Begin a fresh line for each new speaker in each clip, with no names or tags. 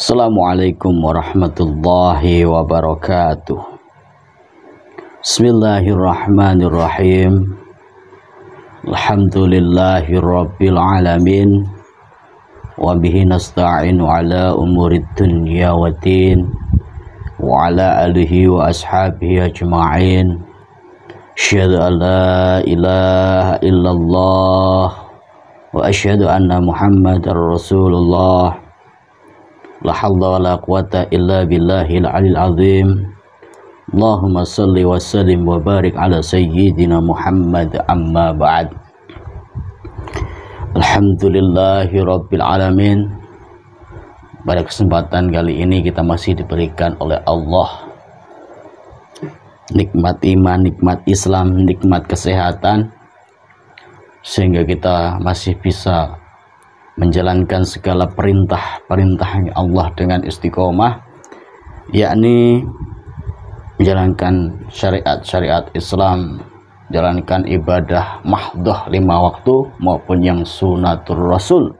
Assalamualaikum warahmatullahi wabarakatuh. Bismillahirrahmanirrahim. Alhamdulillahi rabbil alamin. Wa bihi nasta'inu ala umurid dunya waddin. Wa ala alihi wa ashabihi ajma'in. Asyhadu an la ilaha illallah wa asyhadu anna Muhammadar Rasulullah. La hawla wa la quwata illa billahil alil azim. Allahumma salli wa sallim wa barik ala sayyidina Muhammad, amma ba'd. Alhamdulillahi rabbil alamin. Pada kesempatan kali ini kita masih diberikan oleh Allah nikmat iman, nikmat Islam, nikmat kesehatan, sehingga kita masih bisa menjalankan segala perintah-perintahnya Allah dengan istiqomah, yakni menjalankan syariat-syariat Islam, jalankan ibadah mahdhah 5 waktu maupun yang sunatur rasul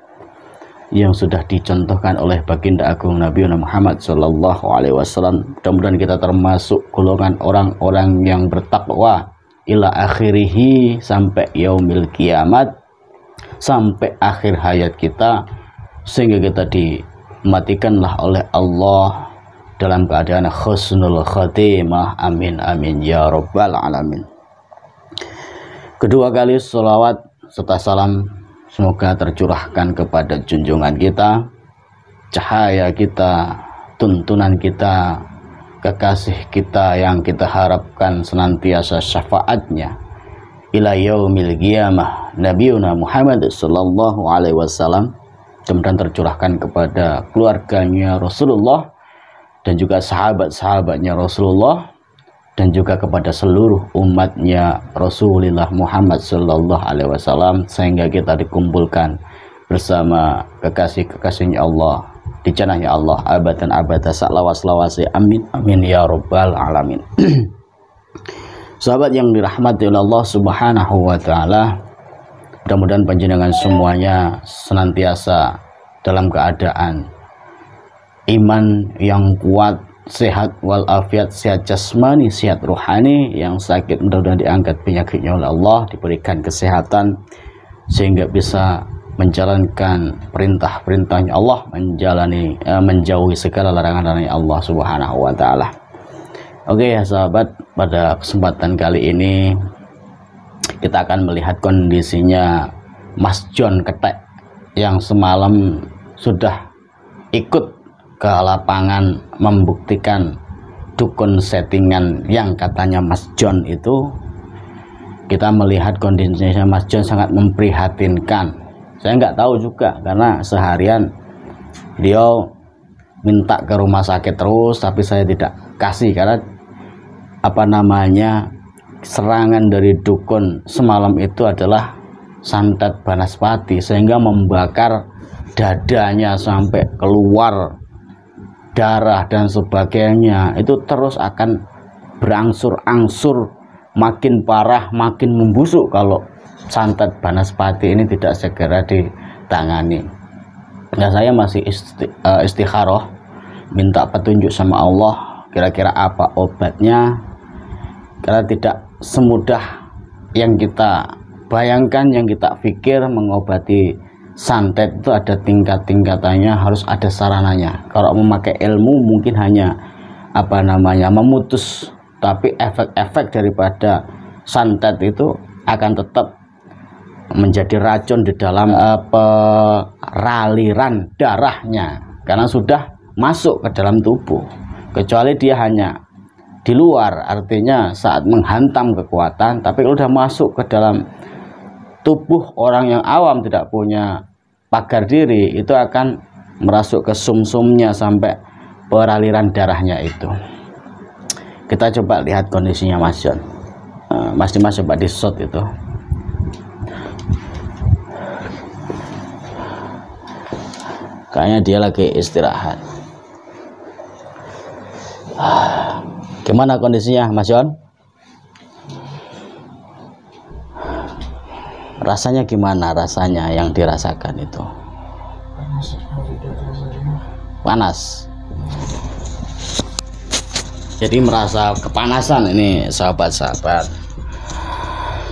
yang sudah dicontohkan oleh baginda agung Nabi Muhammad sallallahu alaihi wasallam. Mudah-mudahan kita termasuk golongan orang-orang yang bertakwa ila akhirih, sampai yaumil kiamat, sampai akhir hayat kita, sehingga kita dimatikanlah oleh Allah dalam keadaan husnul khatimah. Amin amin ya rabbal alamin. Kedua kali sholawat serta salam semoga tercurahkan kepada junjungan kita, cahaya kita, tuntunan kita, kekasih kita yang kita harapkan senantiasa syafaatnya ila yaumil qiyamah, Nabiuna Muhammad sallallahu alaihi wasallam. Kemudian tercurahkan kepada keluarganya Rasulullah dan juga sahabat-sahabatnya Rasulullah, dan juga kepada seluruh umatnya Rasulullah Muhammad sallallahu alaihi wasallam, sehingga kita dikumpulkan bersama kekasih-kekasihnya Allah di jannahnya Allah abadan abada salawas-lawasi. Amin amin ya rabbal alamin. Sahabat yang dirahmati oleh Allah Subhanahu wa taala, mudah-mudahan panjenengan semuanya senantiasa dalam keadaan iman yang kuat, sehat walafiat, sehat jasmani, sehat rohani. Yang sakit mudah-mudahan diangkat penyakitnya oleh Allah, diberikan kesehatan sehingga bisa menjalankan perintah-perintahnya Allah, menjauhi segala larangan-larangan Allah Subhanahu wa taala. Oke ya sahabat, pada kesempatan kali ini kita akan melihat kondisinya Mas John Ketek yang semalam sudah ikut ke lapangan membuktikan dukun settingan yang katanya Mas John itu. Kita melihat kondisinya Mas John sangat memprihatinkan. Saya nggak tahu juga karena seharian beliau minta ke rumah sakit terus, tapi saya tidak kasih karena serangan dari dukun semalam itu adalah santet banaspati, sehingga membakar dadanya sampai keluar darah dan sebagainya. Itu terus akan berangsur-angsur makin parah, makin membusuk kalau santet banaspati ini tidak segera ditangani. Nah, saya masih istikharah, minta petunjuk sama Allah kira-kira apa obatnya, karena tidak semudah yang kita bayangkan, yang kita pikir. Mengobati santet itu ada tingkat-tingkatannya, harus ada sarananya. Kalau memakai ilmu mungkin hanya memutus, tapi efek-efek daripada santet itu akan tetap menjadi racun di dalam peraliran darahnya, karena sudah masuk ke dalam tubuh. Kecuali dia hanya di luar, artinya saat menghantam kekuatan, tapi kalau sudah masuk ke dalam tubuh orang yang awam, tidak punya pagar diri, itu akan merasuk ke sumsumnya sampai peraliran darahnya itu. Kita coba lihat kondisinya Mas John. Mas Dimas coba di shot itu. Kayaknya dia lagi istirahat. Gimana kondisinya Mas John? Rasanya gimana, rasanya yang dirasakan itu? panas. Jadi merasa kepanasan ini sahabat-sahabat.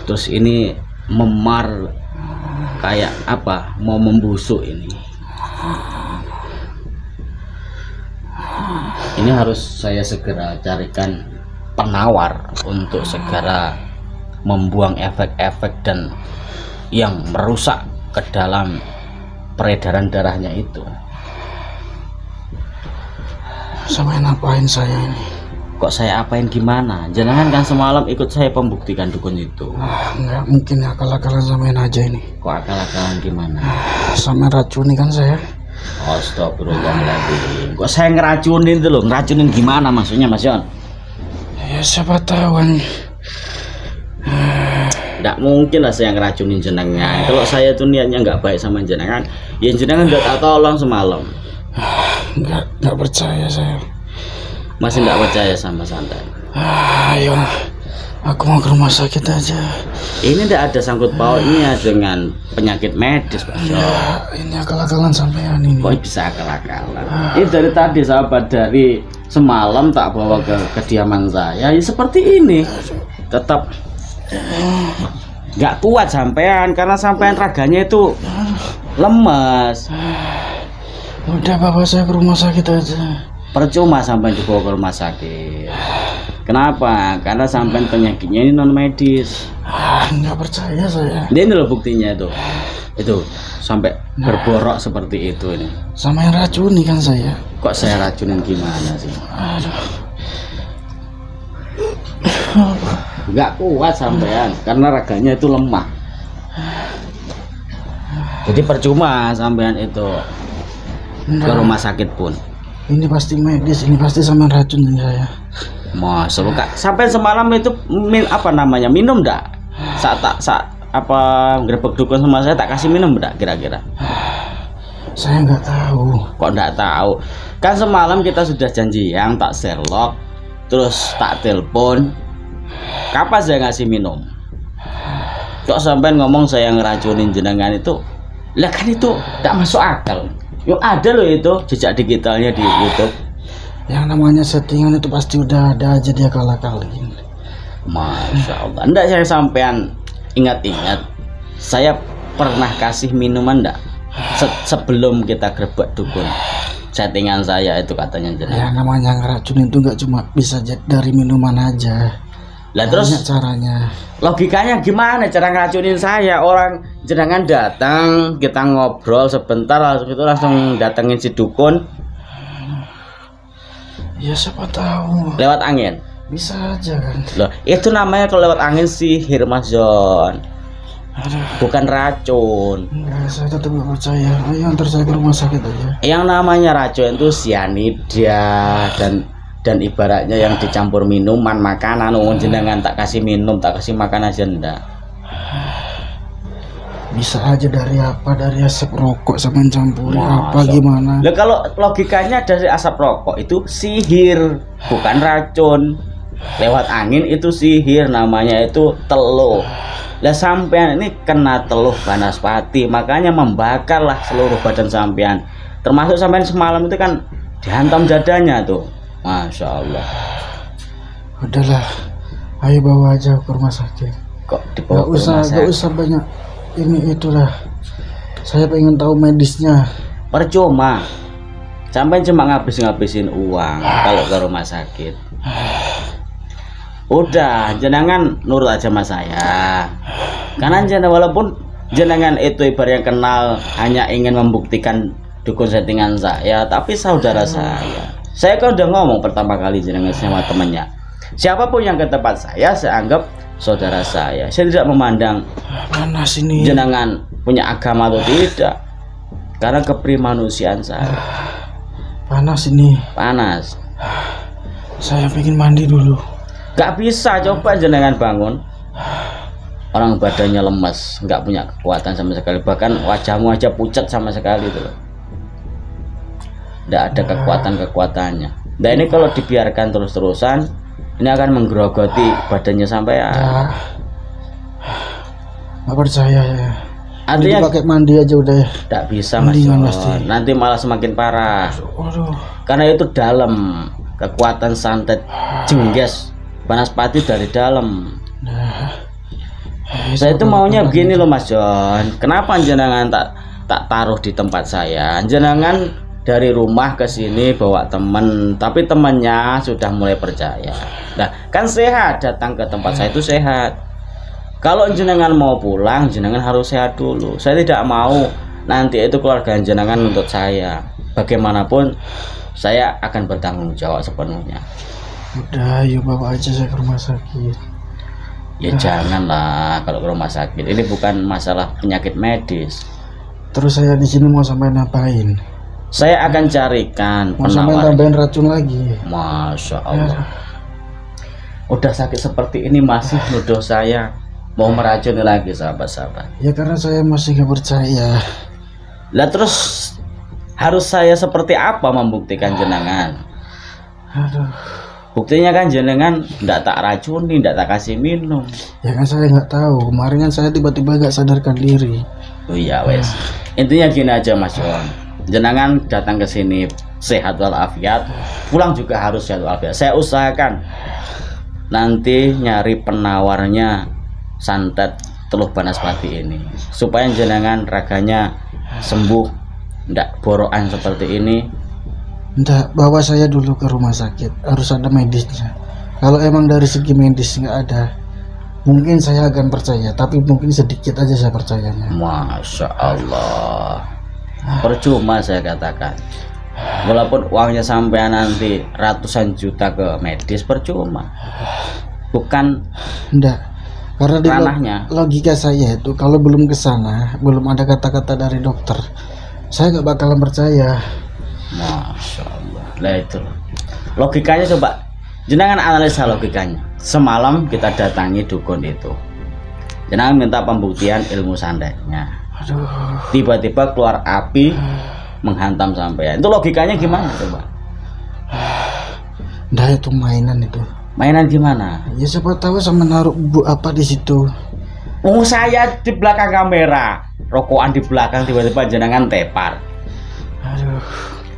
Terus ini memar kayak apa, mau membusuk ini. Ini harus saya segera carikan penawar untuk segera membuang efek-efek dan yang merusak ke dalam peredaran darahnya itu.
Sampai ngapain saya ini?
Kok saya apain gimana? Jangan kan semalam ikut saya pembuktikan dukun itu.
Nggak mungkin akal-akalan samain aja ini.
Kok akal-akalan gimana?
Sama racuni kan saya.
Astagfirullahaladzim. Kok saya ngeracunin itu loh? Ngeracunin gimana maksudnya Mas Yon?
Ya siapa tahu kan.
Nggak mungkin lah saya ngeracunin jenengan. Kalau saya tuh niatnya nggak baik sama jenengan, ya jenengan udah tak tolong semalam.
Nggak percaya saya.
Masih nggak percaya sama santai.
Ayo, aku mau ke rumah sakit aja.
Ini nggak ada sangkut pautnya dengan penyakit medis Pak Yon.
Ya, ini akal-akalan sampean ini.
Kok bisa akal-akalan? Ini dari tadi sahabat, dari semalam tak bawa ke kediaman saya, ya seperti ini. Tetap nggak kuat sampean, karena sampean raganya itu lemes.
Udah bawa saya ke rumah sakit aja.
Percuma sampean dibawa ke rumah sakit. Kenapa? Karena sampean penyakitnya ini non medis.
Nggak percaya saya.
Ini loh buktinya itu sampai berborok seperti itu ini.
Sama yang racuni kan saya.
Kok saya racunin gimana sih?
Aduh.
Nggak kuat sampean karena raganya itu lemah. Jadi percuma sampean itu ke rumah sakit pun.
Ini pasti medis, ini pasti sama racun saya.
Masa kak sampai semalam itu minum ndak? Saat gerbek dukun sama saya tak kasih minum ndak kira-kira?
Saya nggak tahu.
Kok ndak tahu? Kan semalam kita sudah janjian tak Sherlock, terus tak telepon. Kapan saya ngasih minum? Kok sampai ngomong saya ngeracunin jenengan itu? Lah kan itu tak masuk akal. Yuk ada loh itu jejak digitalnya di YouTube.
Yang namanya settingan itu pasti udah ada aja dia kalah-kalahin.
Masya Allah. Ndak saya sampean ingat-ingat, saya pernah kasih minuman ndak sebelum kita grebek dukun. Settingan saya itu katanya jadi.
Ya namanya ngeracun itu nggak cuma bisa dari minuman aja.
Lah terus
caranya.
Logikanya gimana cara ngeracunin saya? Orang jenengan datang, kita ngobrol sebentar langsung datengin si dukun.
Ya siapa tahu.
Lewat angin.
Bisa aja kan. Loh,
itu namanya kalau lewat angin sihir Mas John.
Aduh.
Bukan racun.
Enggak, saya tetap nggak percaya. Ayo antar saya ke rumah sakit aja.
Yang namanya racun itu sianida dan ibaratnya yang dicampur minuman, makanan. Jenengan tak kasih minum, tak kasih makan aja ndak.
Bisa aja dari apa, dari asap rokok sama campur apa gimana?
Lah kalau logikanya dari asap rokok itu sihir, bukan racun. Lewat angin itu sihir, namanya itu teluh. Lah sampean ini kena teluh Banaspati, makanya membakarlah seluruh badan sampean. Termasuk sampean semalam itu kan dihantam dadanya tuh. Masya Allah.
Udahlah, ayo bawa aja ke rumah sakit.
Kok dibawa ke rumah sakit?
Gak usah banyak ini itulah. Saya pengen tahu medisnya.
Percuma. Sampai cuma ngabisin uang kalau ke rumah sakit. Udah, jenengan nurut aja sama saya. Karena walaupun jenengan itu ibaratnya kenal, hanya ingin membuktikan dukun settingan saya, tapi saudara saya. Saya kan udah ngomong pertama kali jenengan sama temannya. Siapapun yang ke tempat saya anggap saudara saya. Saya tidak memandang
panas ini
jenengan punya agama atau tidak, karena keprimanusiaan saya.
Panas ini.
Panas.
Saya pengen mandi dulu.
Gak bisa, coba jenengan bangun. Orang badannya lemas, nggak punya kekuatan sama sekali. Bahkan wajahmu aja pucat sama sekali tuh. Nggak ada kekuatannya. Nah ini kalau dibiarkan terus-terusan, ini akan menggerogoti badannya sampai ya.
Nggak percaya ya.
Artinya
pakai mandi aja udah.
Tidak bisa Mas John. Nanti malah semakin parah.
Waduh.
Karena itu dalam kekuatan santet jengges Banaspati dari dalam. Saya itu maunya begini loh Mas John. Kenapa jenengan tak taruh di tempat saya? Jenengan dari rumah ke sini bawa teman, tapi temannya sudah mulai percaya. Nah, kan sehat, datang ke tempat saya itu sehat. Kalau jenengan mau pulang, jenengan harus sehat dulu. Saya tidak mau nanti itu keluarga jenengan untuk saya. Bagaimanapun saya akan bertanggung jawab sepenuhnya.
Udah, ayo bawa aja saya ke rumah sakit.
Ya janganlah kalau ke rumah sakit. Ini bukan masalah penyakit medis.
Terus saya di sini mau sampai ngapain?
Saya akan carikan
mau sampai tambahin racun lagi.
Masya Allah. Udah sakit seperti ini masih nuduh saya mau meracuni lagi sahabat-sahabat.
Ya karena saya masih gak percaya.
Lah terus harus saya seperti apa membuktikan jenengan?
Aduh.
Buktinya kan jenengan ndak tak racuni, ndak tak kasih minum.
Ya kan saya nggak tahu. Kemarin kan saya tiba-tiba gak sadarkan diri.
Oh iya wes. Intinya gini aja Mas John. Jenengan datang ke sini sehat walafiat, pulang juga harus sehat walafiat. Saya usahakan nanti nyari penawarnya santet Teluh Banaspati ini supaya jenengan raganya sembuh, ndak borokan seperti ini.
Ndak, bawa saya dulu ke rumah sakit, harus ada medisnya. Kalau emang dari segi medis nggak ada, mungkin saya akan percaya, tapi mungkin sedikit aja saya percayanya.
Masya Allah, percuma saya katakan. Walaupun uangnya sampai nanti ratusan juta ke medis, percuma. Bukan
ndak. Karena di logika saya itu kalau belum ke sana, belum ada kata-kata dari dokter, saya nggak bakalan percaya.
Masya Allah. Lah itu logikanya, coba jenengan analisa logikanya. Semalam kita datangi dukun itu, jenengan minta pembuktian ilmu santetnya. Tiba-tiba keluar api menghantam sampean. Itu logikanya gimana coba?
Nah itu mainan itu.
Mainan gimana?
Ya siapa tahu sama naruh bu apa di situ.
Oh saya di belakang kamera, rokokan di belakang, tiba-tiba jenengan tepar.
Aduh.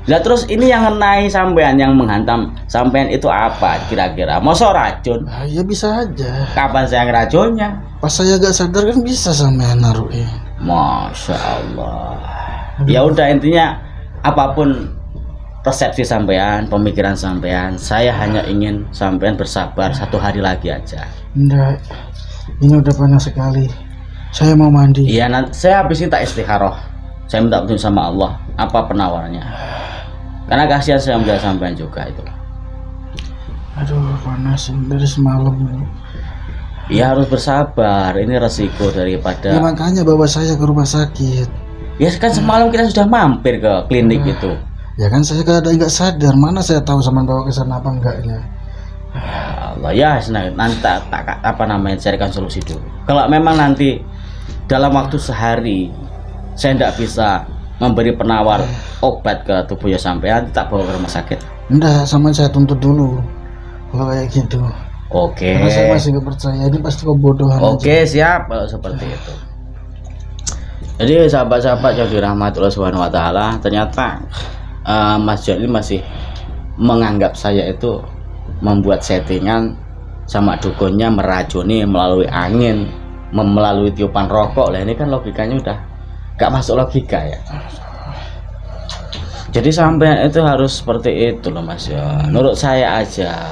Lah terus ini yang ngenai sampean, yang menghantam sampean itu apa kira-kira? Masa racun?
Ya bisa aja.
Kapan saya ngeracunnya?
Pas saya gak sadar kan bisa sampean naruhin.
Masya Allah. Ya udah, intinya apapun persepsi sampean, pemikiran sampean, saya hanya ingin sampean bersabar 1 hari lagi aja.
Enggak, ini udah panas sekali. Saya mau mandi.
Iya, nanti saya habis ini tak istikharah. Saya minta petunjuk sama Allah, apa penawarnya. Karena kasihan saya menjaga sampean juga itu.
Aduh, panas dari semalam.
Iya, harus bersabar. Ini resiko daripada.
Ya makanya bawa saya ke rumah sakit.
Ya kan semalam kita sudah mampir ke klinik itu.
Ya kan saya kadang nggak sadar, mana saya tahu sama bawa ke sana apa enggaknya.
Ya Allah, ya nanti tak apa namanya, carikan solusi dulu. Kalau memang nanti dalam waktu sehari saya tidak bisa memberi penawar obat ke tubuhnya sampean, tak bawa ke rumah sakit.
Enggak, sama saya tuntut dulu kalau kayak gitu.
Oke.
Karena saya masih nggak percaya, ini pasti kebodohan.
Oke, siap kalau seperti itu. Jadi sahabat-sahabat yang dirahmati Allah Subhanahu wa taala, ternyata Mas John ini masih menganggap saya itu membuat settingan sama dukunnya, meracuni melalui angin, melalui tiupan rokok. Lah ini kan logikanya udah gak masuk logika ya. Jadi sampean itu harus seperti itu loh Mas John. Menurut saya aja.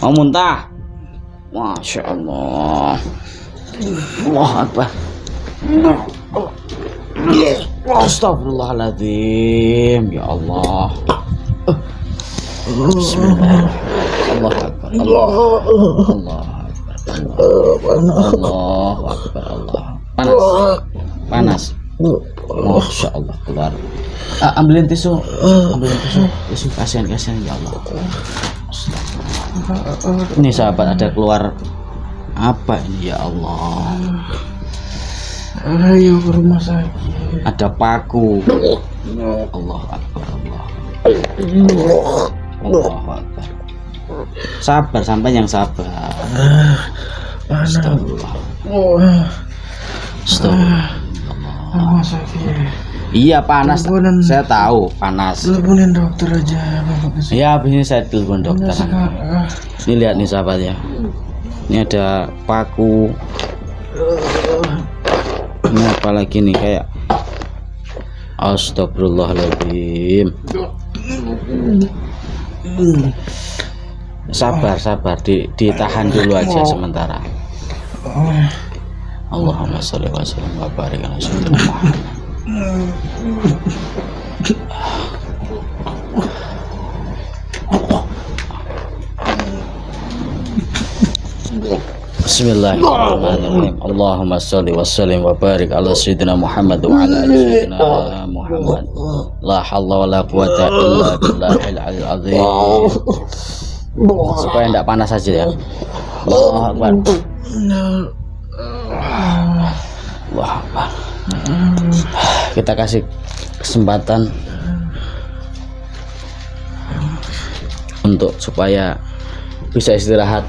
Mau muntah? Masya Allah. Allah Akbar. Astagfirullahaladzim. Ya Allah. Bismillahirrahmanirrahim. Allah Akbar. Allah Akbar. Allah Akbar. Allah. Panas. Masya Allah, keluar. Ambilin tisu. Tisu, kasihan ya Allah. Ini sahabat, ada keluar apa ini ya Allah.
Ayo ke rumah sakit.
Ada paku. Allah Akbar. Allah Akbar. Sabar, sampai yang sabar.
Astagfirullah. Oh,
Stop.
rumah sakit.
Iya panas,
Teleponan.
saya tahu panas.
Teleponin dokter aja, Bapak kesini.
Ya habis ini saya telepon dokter.
Sekarang.
Ini lihat nih sahabat ya. Ini ada paku. Ini apa lagi nih kayak astagfirullahaladzim. Sabar ditahan dulu aja sementara. Allahumma sholli wa sallim wa barik ala sayyidina Muhammad. Bismillahirrahmanirrahim. Allahumma sholli wa sallim wa barik ala sayyidina Muhammad wa ala ali sayyidina Muhammad. La hawla wa la quwata illa billahil aliyil azim. Supaya tidak panas saja ya. Allahu Akbar. Allahu Akbar. Kita kasih kesempatan untuk supaya bisa istirahat.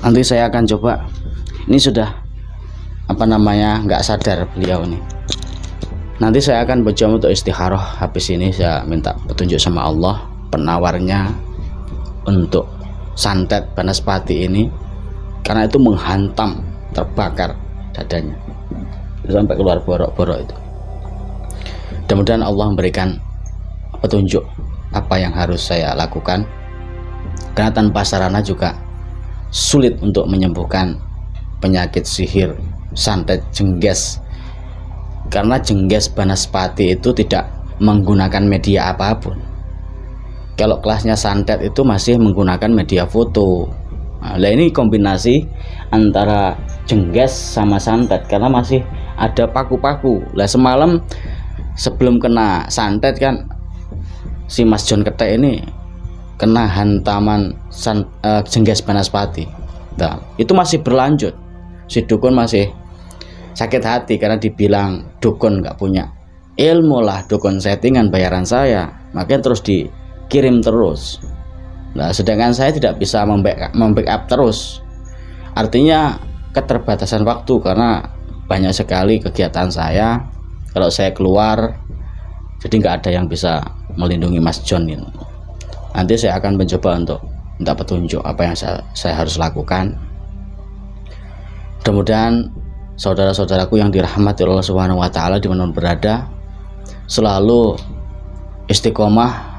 Nanti saya akan coba. Ini sudah nggak sadar beliau nih. Nanti saya akan berjam untuk istikharah. Habis ini saya minta petunjuk sama Allah, penawarnya untuk santet Banaspati ini, karena itu menghantam, terbakar dadanya sampai keluar borok-borok itu. Mudah-mudahan Allah memberikan petunjuk apa yang harus saya lakukan, karena tanpa sarana juga sulit untuk menyembuhkan penyakit sihir santet jengges, karena jengges Banaspati itu tidak menggunakan media apapun. Kalau kelasnya santet itu masih menggunakan media foto. Nah, ini kombinasi antara jengges sama santet, karena masih ada paku-paku. Lah semalam sebelum kena santet kan si Mas John Ketek ini kena hantaman jengges Banaspati. Nah, itu masih berlanjut. Si dukun masih sakit hati karena dibilang dukun nggak punya ilmu lah, dukun settingan bayaran saya, makanya terus dikirim terus. Nah, sedangkan saya tidak bisa membackup terus. Artinya keterbatasan waktu karena banyak sekali kegiatan saya. Kalau saya keluar, jadi nggak ada yang bisa melindungi Mas John ini. Nanti saya akan mencoba untuk minta petunjuk apa yang saya harus lakukan. Mudah-mudahan saudara-saudaraku yang dirahmati Allah Subhanahu wa taala dimanapun berada selalu istiqomah,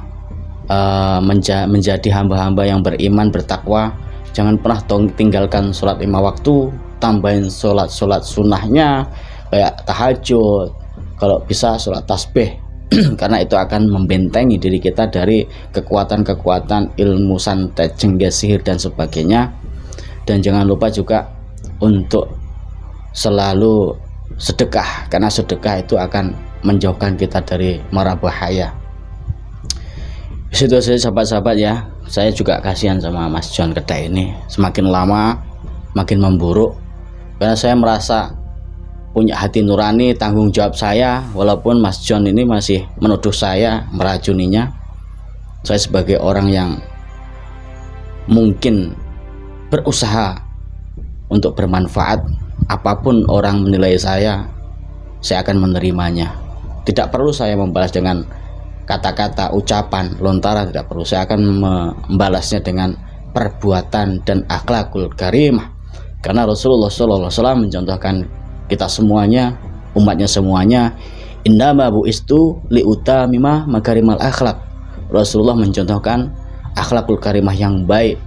menjadi hamba-hamba yang beriman, bertakwa. Jangan pernah tinggalkan sholat 5 waktu, tambahin sholat sunnahnya kayak tahajud, kalau bisa sholat tasbih. Karena itu akan membentengi diri kita dari kekuatan-kekuatan ilmu santet, jengges, sihir dan sebagainya. Dan jangan lupa juga untuk selalu sedekah, karena sedekah itu akan menjauhkan kita dari mara bahaya. Situ saja sahabat-sahabat ya. Saya juga kasihan sama Mas John Ketek ini, semakin lama makin memburuk, karena saya merasa punya hati nurani, tanggung jawab saya, walaupun Mas John ini masih menuduh saya meracuninya. Saya sebagai orang yang mungkin berusaha untuk bermanfaat, apapun orang menilai saya akan menerimanya. Tidak perlu saya membalas dengan kata-kata, ucapan, lontaran, tidak perlu. Saya akan membalasnya dengan perbuatan dan akhlakul karimah, karena Rasulullah SAW mencontohkan kita semuanya, umatnya semuanya, innama bu'istu liutamima makarimal akhlak. Rasulullah mencontohkan akhlakul karimah yang baik.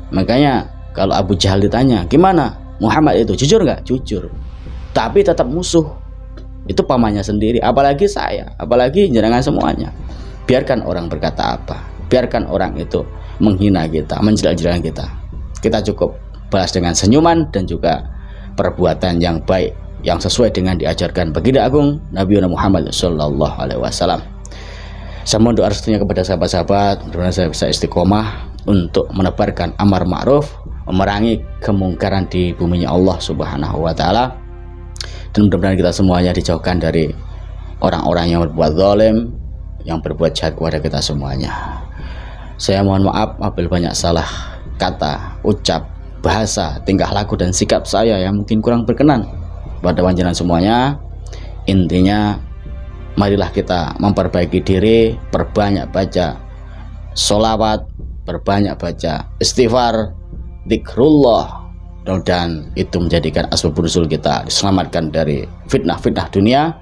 Makanya kalau Abu Jahal ditanya, gimana Muhammad itu, jujur nggak? Jujur, tapi tetap musuh. Itu pamannya sendiri, apalagi saya, apalagi jenengan semuanya. Biarkan orang berkata apa, biarkan orang itu menghina kita, menjelek-jelekan kita. Kita cukup balas dengan senyuman dan juga perbuatan yang baik yang sesuai dengan diajarkan baginda agung Nabi Muhammad Sallallahu Alaihi Wasallam. Saya mohon doa restunya kepada sahabat-sahabat, mudah-mudahan saya bisa istiqomah untuk menebarkan amar ma'ruf, memerangi kemungkaran di buminya Allah Subhanahu Wa Taala, dan mudah-mudahan kita semuanya dijauhkan dari orang-orang yang berbuat zalim, yang berbuat jahat kepada kita semuanya. Saya mohon maaf apabila banyak salah kata, ucap, bahasa, tingkah laku dan sikap saya yang mungkin kurang berkenan pada panjenengan semuanya. Intinya marilah kita memperbaiki diri, perbanyak baca sholawat, perbanyak baca istighfar, zikrullah, dan itu menjadikan asbabun nuzul kita diselamatkan dari fitnah-fitnah dunia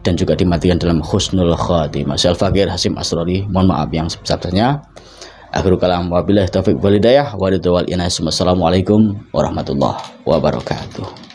dan juga dimatikan dalam husnul khatimah. Saya Al-Fakir Hasyim Asrori, mohon maaf yang sebesar-besarnya. Akhirul kalam, wabillahi taufiq wal hidayah, wa ridwan wal inayah. Wassalamualaikum warahmatullahi wabarakatuh.